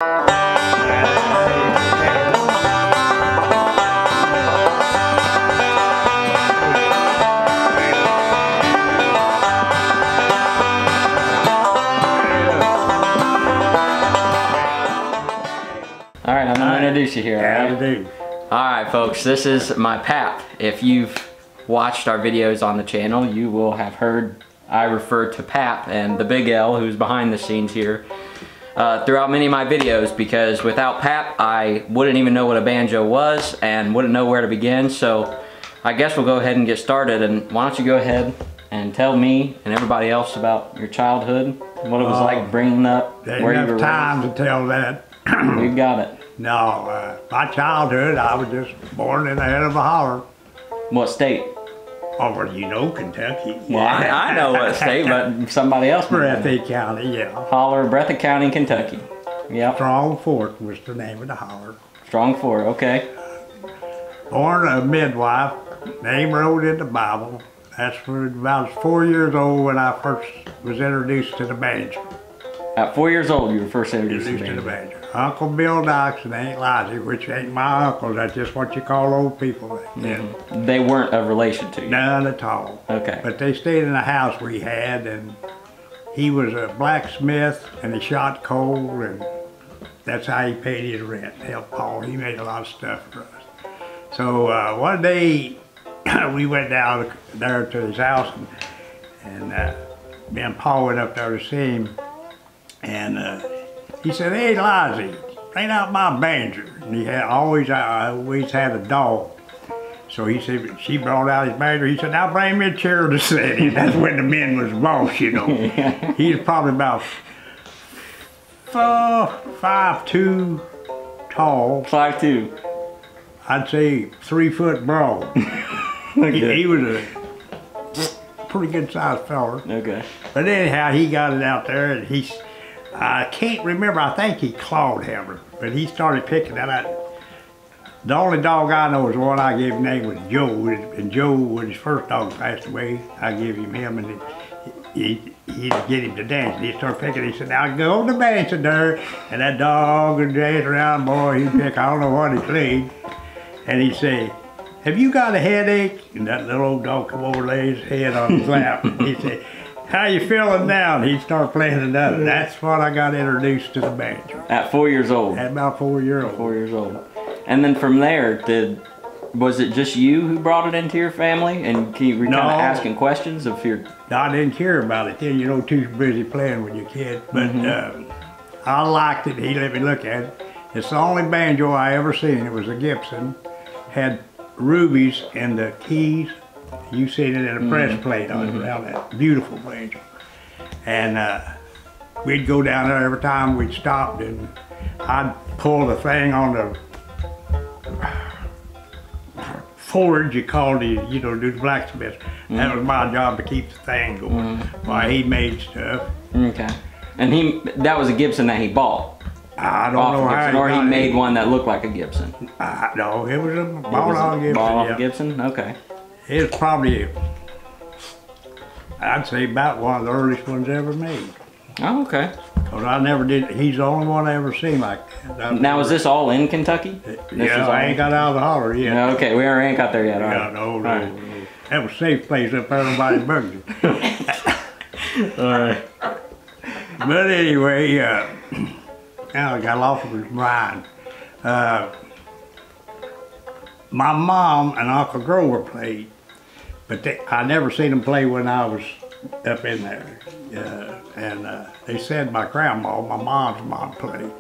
Alright, I'm going to introduce you here. Alright folks, this is my pap. If you've watched our videos on the channel, you will have heard I refer to Pap and the Big L, who's behind the scenes here, throughout many of my videos, because without Pap I wouldn't even know what a banjo was and wouldn't know where to begin. So I guess we'll go ahead and get started, and why don't you go ahead and tell me and everybody else about your childhood, what it was like bringing up, where you were raised. Enough time to tell that. You got it. No, my childhood, I was just born in the head of a holler. What state? Oh, well, you know Kentucky. Well, I know what state, but somebody else might know. Breathitt County, yeah. Holler, Breathitt County, Kentucky. Yep. Strong Fort was the name of the holler. Strong Fort, okay. Born a midwife, name wrote in the Bible. That's when I was 4 years old when I first was introduced to the banjo. At 4 years old, you were first introduced to the banjo. Uncle Bill Knox and Aunt Lizzie, which ain't my uncle, that's just what you call old people. They weren't of relation to you? None at all. Okay. But they stayed in the house we had, and he was a blacksmith, and he shot coal, and that's how he paid his rent. Helped Paul, he made a lot of stuff for us. So one day, we went down there to his house, and me and Paul went up there to see him, and he said, "Hey, Lizzie, bring out my banjo." And he had always had a dog. So he said, she brought out his banjo. He said, "Now bring me a chair to sit in." That's when the men was boss, you know. He was probably about 5'2" tall. 5'2". I'd say 3 foot broad. Okay. He was a pretty good sized fella. Okay. But anyhow, he got it out there, and I can't remember, I think he clawed hammer, but he started picking that up. The only dog I know is the one I gave him name was Joe, and Joe, when his first dog passed away, I gave him, and he'd get him to dance. He'd start picking, he said, "Now go to dancing there," and that dog would dance around, boy, he'd pick, I don't know what he played, and he'd say, "Have you got a headache?" And that little old dog come over, lay his head on his lap, and he'd say, "How you feeling now?" And he'd start playing another. That's what I got introduced to the banjo. At 4 years old? At about 4 years old. 4 years old. And then from there, was it just you who brought it into your family? And you were kind of asking questions of your... I didn't care about it then, you know, too busy playing with your kid. But I liked it. He let me look at it. It's the only banjo I ever seen. It was a Gibson. Had rubies in the keys. You seen it in a press plate on it, around that beautiful banjo. And we'd go down there every time we'd stopped, and I'd pull the thing on the forge, you called it, you know, do the blacksmith. That was my job, to keep the thing going while he made stuff. Okay. And that was a Gibson that he bought? I don't know how. Or he made one that looked like a Gibson? No, it was a bought-off Gibson. Bought-off Gibson? Okay. It was probably, I'd say, about one of the earliest ones ever made. Oh, okay. Because I never did, he's the only one I ever seen like that. Now, is this all in Kentucky? Yeah, I ain't got out of the holler yet. Okay, we ain't got there yet. All right. No. That was a safe place up there, nobody's bugged you. All right. But anyway, now I got off of his mind. My mom and Uncle Grover played, but I never seen them play when I was up in there. They said my grandma, my mom's mom, played.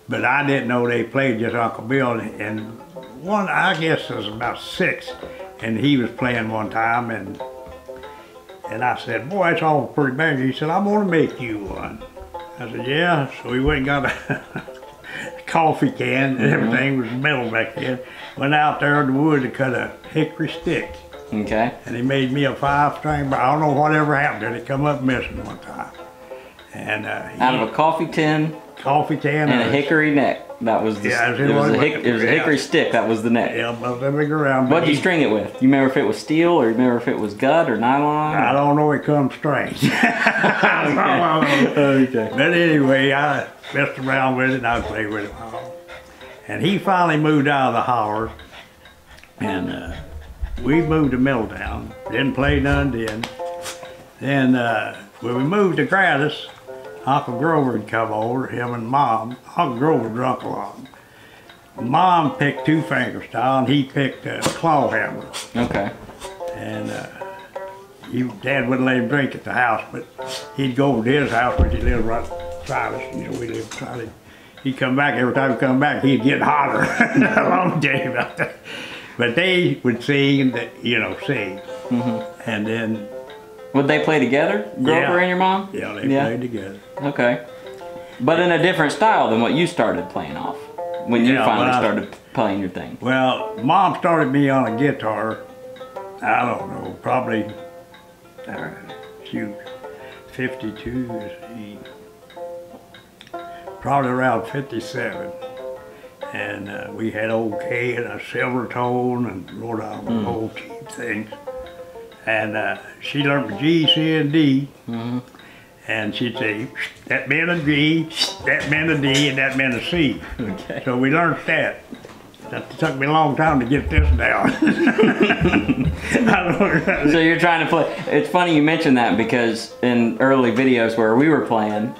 But I didn't know they played, just Uncle Bill. And one, I guess, was about 6, and he was playing one time, and I said, "Boy, that's all pretty bad." He said, "I'm gonna make you one." I said, "Yeah." So we went and got a coffee can, and everything was metal back then. Went out there in the woods and cut a hickory stick. Okay. And he made me a 5-string, but I don't know whatever happened to it. It come up missing one time. And out of a coffee tin. Coffee tin. And a hickory neck. That was the, yeah, it was a hickory stick. That was the neck. Yeah, but let me go around. What'd you string it with? You remember if it was steel or you remember if it was gut or nylon? I don't know. It comes strange. Okay. But anyway, I messed around with it and I played with it. And he finally moved out of the holler. And we moved to Middletown. Didn't play none then. Then when we moved to Gratis, Uncle Grover had come over, him and Mom. Uncle Grover drunk a lot. Mom picked 2 finger style and he picked a claw hammer. Okay. And Dad wouldn't let him drink at the house, but he'd go over to his house, which he lived right beside us. You know, we lived beside him. He'd come back, every time he'd come back, he'd get hotter. I'll tell you about that. But they would sing, you know, sing. Mm-hmm. And then... Would they play together, Grover and your mom? Yeah, they played together. Okay. But in a different style than what you started playing off, when you finally started playing your thing. Well, Mom started me on a guitar, I don't know, probably, shoot, 52, probably around 57. And we had old K and a silver tone and wrote out old cheap things. And she learned the G, C, and D. Mm-hmm. And she'd say, that meant a G, that meant a D, and that meant a C. Okay. So we learned that. That took me a long time to get this down. So you're trying to play. It's funny you mentioned that because in early videos where we were playing,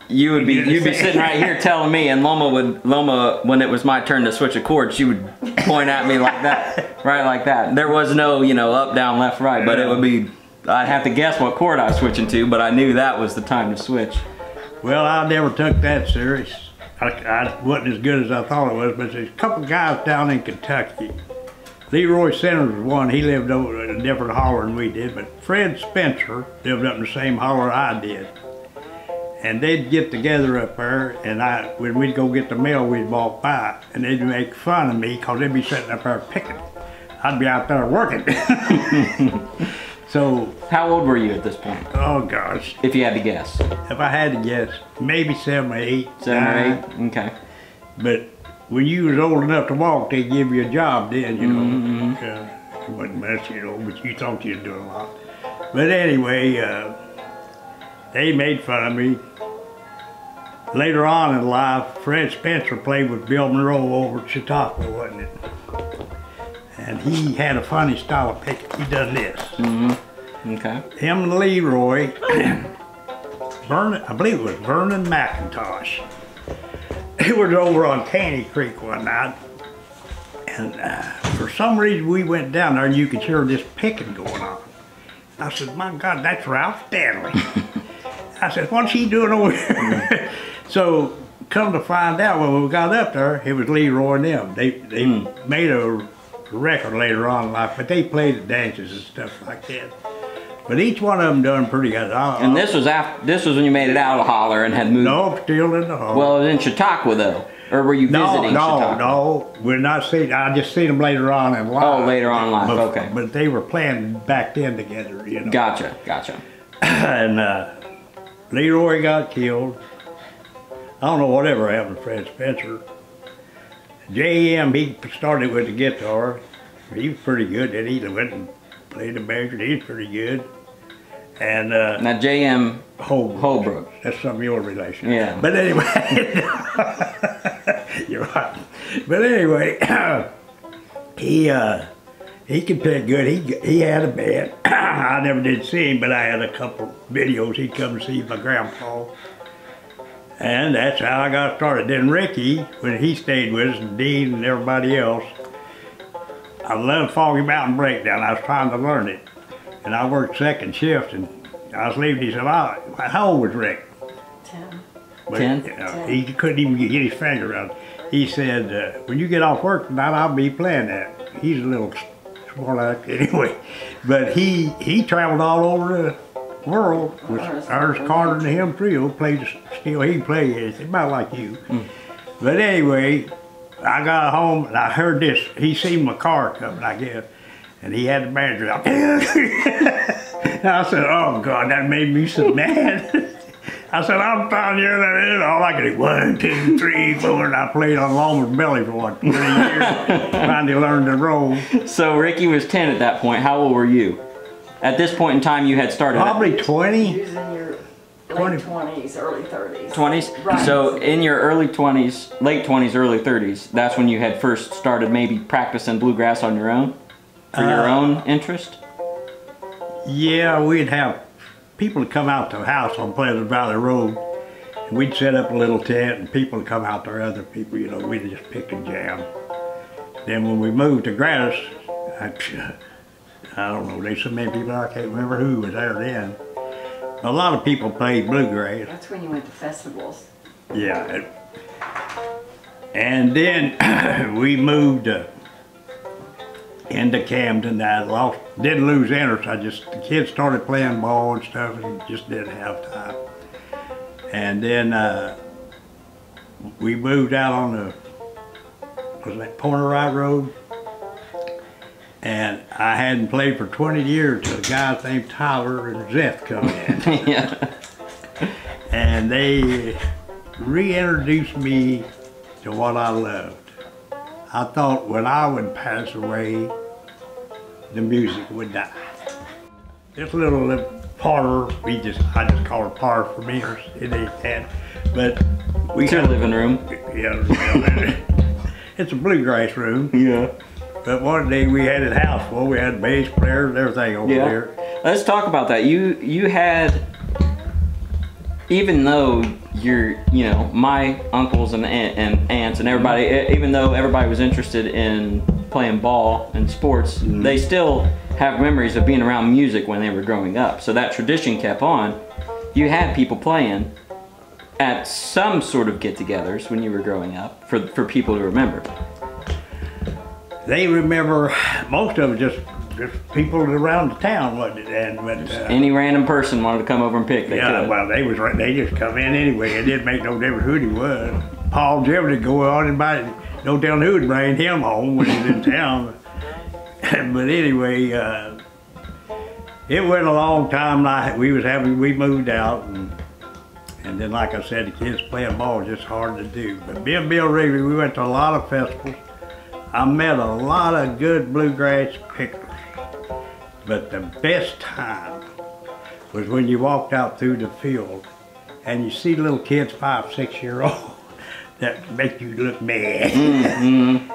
you'd be sitting right here telling me, and Loma, when it was my turn to switch a chord, she would point at me like that, right like that. There was no, you know, up, down, left, right, but it would be, I'd have to guess what chord I was switching to, but I knew that was the time to switch. Well, I never took that serious. I wasn't as good as I thought it was, but there's a couple guys down in Kentucky. Leroy Centers was one. He lived over in a different holler than we did, but Fred Spencer lived up in the same holler I did. And they'd get together up there, and when we'd go get the mail, we'd walk by, and they'd make fun of me because they'd be sitting up there picking. I'd be out there working. So. How old were you at this point? Oh gosh. If you had to guess. If I had to guess, maybe 7 or 8. 7 or 8. Okay. But when you was old enough to walk, they give you a job then, you know. It wasn't much, you know, but you thought you was doing a lot. But anyway, they made fun of me. Later on in life, Fred Spencer played with Bill Monroe over at Chautauqua, wasn't it? And he had a funny style of picking. He done this. Okay. Him and Leroy, I believe it was Vernon McIntosh. He was over on Caney Creek one night, and for some reason we went down there and you could hear this picking going on. I said, my God, that's Ralph Stanley. I said, what's he doing over here? So, come to find out, when we got up there, it was Leroy and them. They made a record later on in life, but they played at dances and stuff like that. But each one of them done pretty good. And this was when you made it out of Holler and had moved? No, still in the Holler. Well, it was in Chautauqua though, or were you visiting Chautauqua? No, we're not seeing. I just seen them later on in life. Oh, later on in life. Okay. But they were playing back then together, you know. Gotcha. And Leroy got killed. I don't know whatever happened to Fred Spencer. J.M. he started with the guitar. He was pretty good. Then he went and played the banjo. He was pretty good. And now J.M. Holbrook. That's some of your relation. Yeah. But anyway, you're right. But anyway, he could play good. He had a band. I never did see him, but I had a couple videos. He'd come to see my grandpa. And that's how I got started. Then Ricky, when he stayed with us, and Dean and everybody else, I loved Foggy Mountain Breakdown. I was trying to learn it. And I worked second shift, and I was leaving. He said, how old was Rick? 10. But, 10? You know, he couldn't even get his finger out. He said, when you get off work tonight, I'll be playing that. He's a little smart anyway. But he traveled all over the world with Ernest Carter and him trio. Played still, he can play anything, about like you. But anyway, I got home and I heard this. He seen my car coming, I guess, and he had the banjo out. And I said, oh God, that made me so mad. I said, I'm down here, and all I could do, 1, 2, 3, 4, and I played on Longman's belly for what, 20 years, finally learned to roll. So Ricky was 10 at that point. How old were you? At this point in time, you had started. Probably 20. He was in your late 20s, early 30s. 20s? Right. So in your early 20s, late 20s, early 30s, that's when you had first started maybe practicing bluegrass on your own? For your own interest? Yeah, we'd have people to come out to the house on Pleasant Valley Road, and we'd set up a little tent, and people would come out there, other people, you know, we'd just pick and jam. Then when we moved to Granite, I don't know, there's so many people, I can't remember who was there then. A lot of people played bluegrass. That's when you went to festivals. Yeah. And then we moved into Camden. I didn't lose interest. The kids started playing ball and stuff and just didn't have time. And then we moved out on the, was that Pointer Right Road? And I hadn't played for 20 years till a guy named Tyler and Zeth come in. Yeah. And they reintroduced me to what I loved. I thought when I would pass away, the music would die. This little parlor, I just call it parlor for me, or it ain't that. But we It's your living room. Yeah, it's a bluegrass room. Yeah. But one day we had a house full. We had bass players and everything over there. Let's talk about that. You had, even though my uncles and aunts and everybody, even though everybody was interested in playing ball and sports, they still have memories of being around music when they were growing up. So that tradition kept on. You had people playing at some sort of get-togethers when you were growing up for people to remember. They remember, most of it just people around the town, wasn't it? But any random person wanted to come over and pick, they could. Well, they just come in anyway. It didn't make no difference who he was. Paul Jim would go on and buy, no telling who would bring him home when he was in town. But anyway, it went a long time. We moved out, and then like I said, the kids playing ball was just hard to do. But me and Bill Wrigley, we went to a lot of festivals. I met a lot of good bluegrass pickers, but the best time was when you walked out through the field and you see little kids, 5, 6 year old, that make you look mad.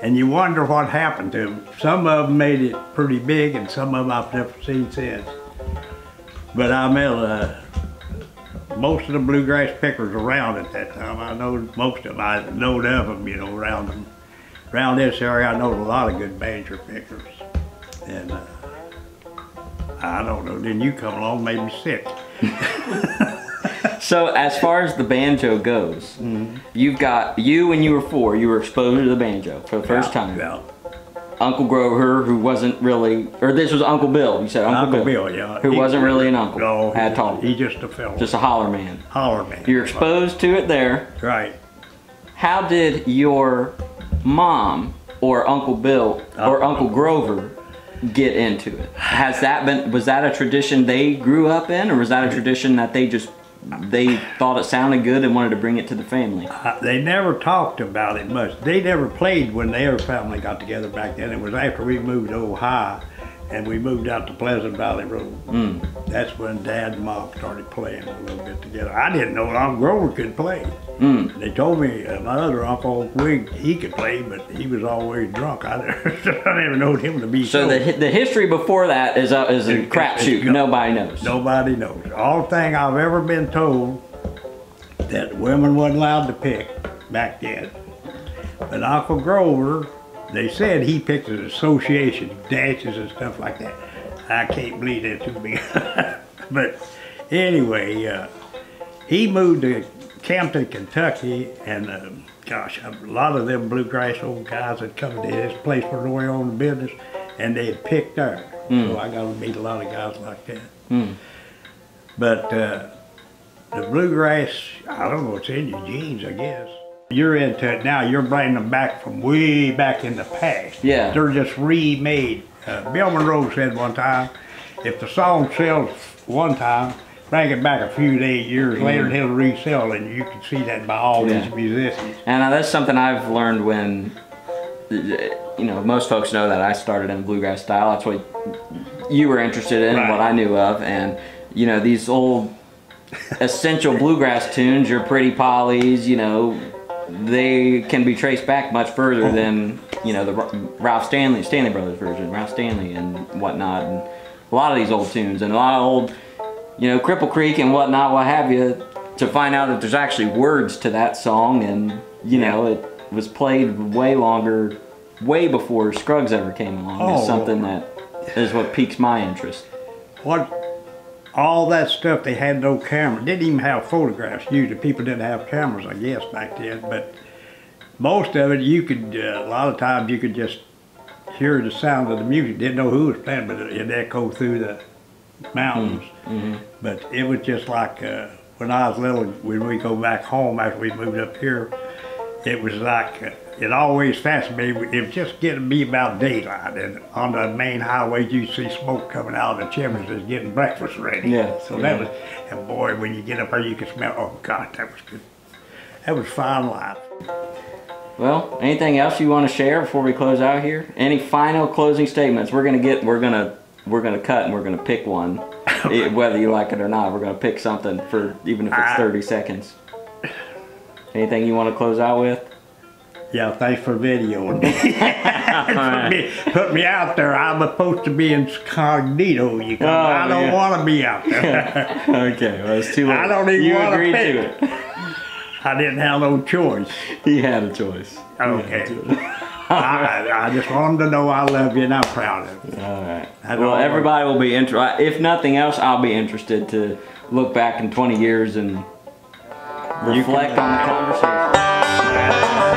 And you wonder what happened to them. Some of them made it pretty big, and some of them I've never seen since. But I met most of the bluegrass pickers around at that time. I know most of them. I know of them, around them. Around this area, I know a lot of good banjo pickers. And I don't know, then you come along, made me sick. So as far as the banjo goes, when you were 4, you were exposed to the banjo for the first time. Yeah. Uncle Grover, who wasn't really, or this was Uncle Bill, you said Uncle Bill, yeah. Who wasn't really an uncle at all. He just a fellow. Just a holler man. Holler man. You're exposed to it there. Right. How did your mom or Uncle Bill or Uncle Grover get into it? Was that a tradition they grew up in, or was that a tradition that they thought it sounded good and wanted to bring it to the family? They never talked about it much. They never played when their family got together back then. It was after we moved to Ohio and we moved out to Pleasant Valley Road. That's when Dad and Mom started playing a little bit together. I didn't know Uncle Grover could play. They told me my other uncle, Wig, he could play, but he was always drunk. I never known him to be so. The history before that is a crapshoot. Nobody knows. Nobody knows. All thing I've ever been told that women wasn't allowed to pick back then. But Uncle Grover, they said he picked an association, dances and stuff like that. I can't believe that to me. But anyway, he moved to Campton, Kentucky, and gosh, a lot of them bluegrass old guys had come to his place for their own business, and they had picked there. So I got to meet a lot of guys like that. But the bluegrass, I don't know, it's in your genes, I guess. You're into it now. You're bringing them back from way back in the past. Yeah. They're just remade. Bill Monroe said one time, if the song sells one time, bring it back a few years later, he'll resell, and you can see that by all these musicians. And that's something I've learned when, you know, most folks know that I started in bluegrass style. That's what you were interested in, what I knew of, and you know, these old essential bluegrass tunes, your Pretty Polly's, you know, they can be traced back much further than, you know, the Ralph Stanley Brothers version, Ralph Stanley and whatnot, and a lot of these old tunes, and a lot of old, you know, Cripple Creek and whatnot, what have you, to find out that there's actually words to that song, and you know, it was played way longer, way before Scruggs ever came along. It's something that is what piques my interest. All that stuff, they had no camera. Didn't even have photographs. Usually people didn't have cameras, I guess, back then. But most of it, you could, a lot of times you could just hear the sound of the music. Didn't know who was playing, but it echoed through the mountains. But it was just like, when I was little, when we go back home after we moved up here, it was like, it always fascinated me. It was just getting to be about daylight, and on the main highways you see smoke coming out of the chimneys as getting breakfast ready. So that was, and boy, when you get up there you could smell, oh God, that was good. That was fine life. Well, anything else you want to share before we close out here? Any final closing statements? We're gonna cut and we're gonna pick one, whether you like it or not. We're gonna pick something for, even if it's 30 seconds. Anything you want to close out with? Yeah, thanks for videoing me. Put me out there. I'm supposed to be incognito. I don't want to be out there. Okay, well, it's too late. I don't even want to agreed pick. to it. I didn't have no choice. He had a choice. Okay. I just want them to know I love you and I'm proud of you. All right. Well, everybody will be interested. If nothing else, I'll be interested to look back in 20 years and reflect on the conversation.